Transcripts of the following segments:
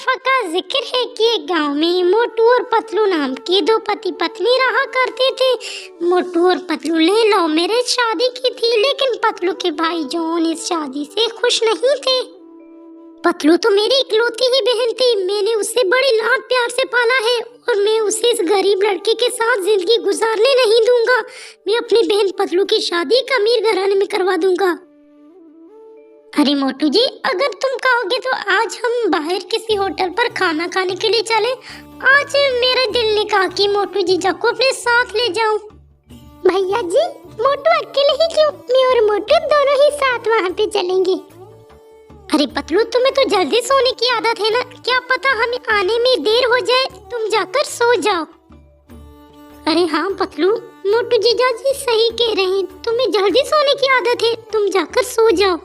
दफा का जिक्र है कि एक गांव में मोटू और पतलू नाम के दो पति पत्नी रहा करते थे। मोटू और पतलू ने लव मैरिज शादी की थी, लेकिन पतलू के भाई जॉन इस शादी से खुश नहीं थे। पतलू तो मेरी इकलौती ही बहन थी। मैंने उसे बड़े लाड प्यार से पाला है और मैं उसे इस गरीब लड़के के साथ जिंदगी गुजारने नहीं दूंगा। मैं अपनी बहन पतलू की शादी एक अमीर घराने में करवा दूंगा। अरे मोटू जी, अगर तुम कहोगे तो आज हम बाहर किसी होटल पर खाना खाने के लिए चले। आज मेरे दिल ने कहा कि मोटू जीजा को अपने साथ ले जाऊं। भैया जी, मोटू अकेले ही क्यों? मैं और मोटू दोनों ही साथ वहाँ पे चलेंगे। अरे पतलू, तुम्हें तो जल्दी सोने की आदत है ना, क्या पता हमें आने में देर हो जाए। तुम जाकर सो जाओ। अरे हाँ पतलू, मोटू जीजा जी सही कह रहे हैं, तुम्हें जल्दी सोने की आदत है, तुम जाकर सो जाओ।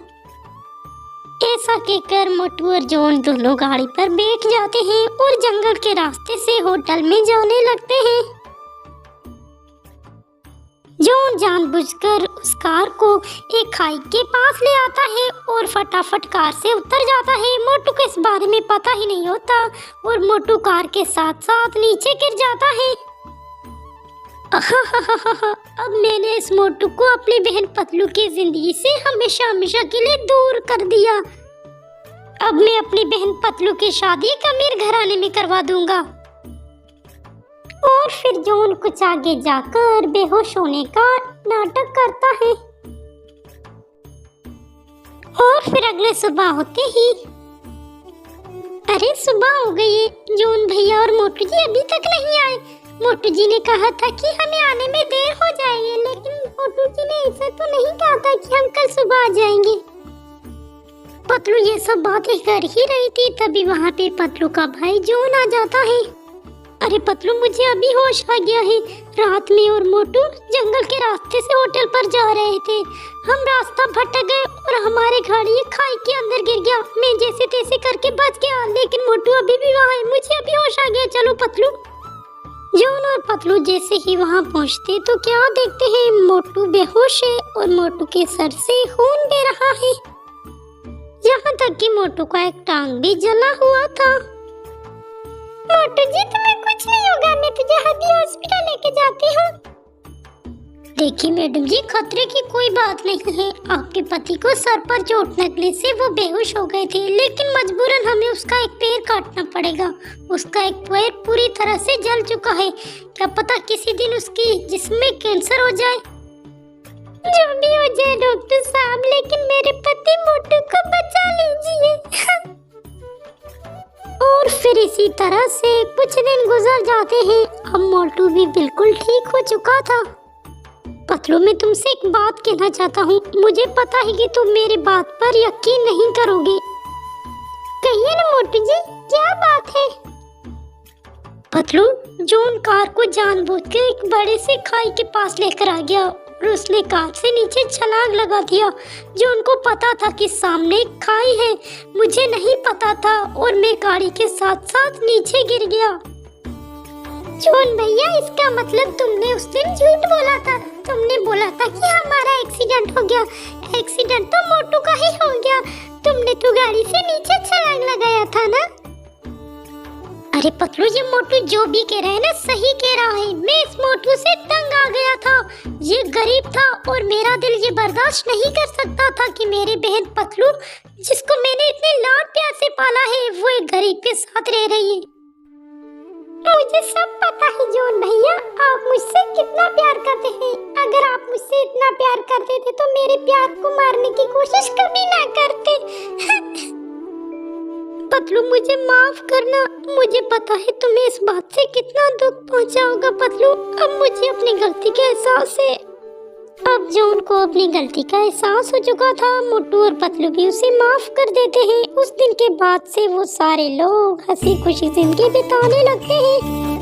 ऐसा कहकर मोटू और जॉन दोनों गाड़ी पर बैठ जाते हैं और जंगल के रास्ते से होटल में जाने लगते हैं। जॉन जानबूझकर उस कार को एक खाई के पास ले आता है और फटाफट कार से उतर जाता है। मोटू को इस बारे में पता ही नहीं होता और मोटू कार के साथ साथ नीचे गिर जाता है। अब मैंने इस मोटू को अपनी बहन पतलू की जिंदगी से हमेशा हमेशा के लिए दूर कर दिया। अब मैं अपनी बहन पतलू की शादी एक अमीर घराने में करवा दूंगा। और फिर जॉन कुछ आगे जाकर बेहोश होने का नाटक करता है। और फिर अगले सुबह होते ही, अरे सुबह हो गई है, जॉन भैया और मोटू जी अभी तक नहीं आए। मोटू जी ने कहा था कि हमें आने में देर हो जाएगी, लेकिन मोटू जी ने ऐसा तो नहीं कहा था कि हम कल सुबह आ जाएंगे। पतलू ये सब बातें कर ही रही थी, तभी वहाँ पे पतलू का भाई जॉन आ जाता है। अरे पतलू, मुझे अभी होश आ गया है। रात में और मोटू जंगल के रास्ते से होटल पर जा रहे थे। हम रास्ता भटक गए और हमारे गाड़ी खाई के अंदर गिर गया। मैं जैसे तैसे करके बच गया, लेकिन मोटू अभी भी वहाँ है। मुझे अभी होश आ गया। चलो पतलू। जॉन और पतलू जैसे ही वहाँ पहुँचते तो क्या देखते हैं, मोटू बेहोश है और मोटू के सर से खून बह रहा है। यहाँ तक कि मोटू का एक टांग भी जला हुआ था। मोटू जी, तुम्हें कुछ नहीं होगा, मैं तुझे अभी हॉस्पिटल लेके जाती हूँ। देखिए मैडम जी, खतरे की कोई बात नहीं है। आपके पति को सर पर चोट लगने से वो बेहोश हो गए थे, लेकिन मजबूरन हमें उसका एक पैर काटना पड़ेगा। उसका एक पैर पूरी तरह से जल चुका है। क्या पता किसी दिन उसकी जिस्म में कैंसर हो जाए। जो भी हो जाए डॉक्टर साहब, लेकिन मेरे पति मोटू को बचा लीजिए। और फिर इसी तरह से कुछ दिन गुजर जाते हैं। अब मोटू भी बिल्कुल ठीक हो चुका था। पतलू, मैं तुमसे एक बात कहना चाहता हूँ। मुझे पता है कि तुम मेरी बात पर यकीन नहीं करोगे। कहिए ना मोटू जी, क्या बात है? पतलू, जॉन कार को जानबूझकर एक बड़े से खाई के पास लेकर आ गया और उसने कार से नीचे छलांग लगा दिया। जॉन को पता था कि सामने एक खाई है, मुझे नहीं पता था और मैं गाड़ी के साथ साथ नीचे गिर गया। जॉन भैया, इसका मतलब तुमने उस दिन झूठ बोला था। तुमने बोला था कि हमारा एक्सीडेंट हो गया। एक्सीडेंट तो मोटू का ही हो गया। तुमने तो गाड़ी से नीचे छलांग लगाया था ना? अरे पतलू, ये मोटू जो भी कह रहा है ना, सही कह रहा है। मैं इस मोटू से तंग आ गया था। ये गरीब था और मेरा दिल ये बर्दाश्त नहीं कर सकता था कि मेरी बहन पतलू, जिसको मैंने इतने लाड प्यार से पाला है, वो एक गरीब के साथ रह रही है। मुझे सब पता है जॉन भैया, आप मुझसे कितना प्यार करते हैं। अगर आप मुझसे इतना प्यार करते थे तो मेरे प्यार को मारने की कोशिश कभी ना करते। पतलू, मुझे माफ करना। मुझे पता है तुम्हें इस बात से कितना दुख पहुंचा होगा पतलू। अब मुझे अपनी गलती का एहसास है। अब जॉन को अपनी गलती का एहसास हो चुका था। मोटू और पतलू भी उसे माफ कर देते हैं। उस दिन के बाद से वो सारे लोग हंसी खुशी जिंदगी बिताने लगते हैं।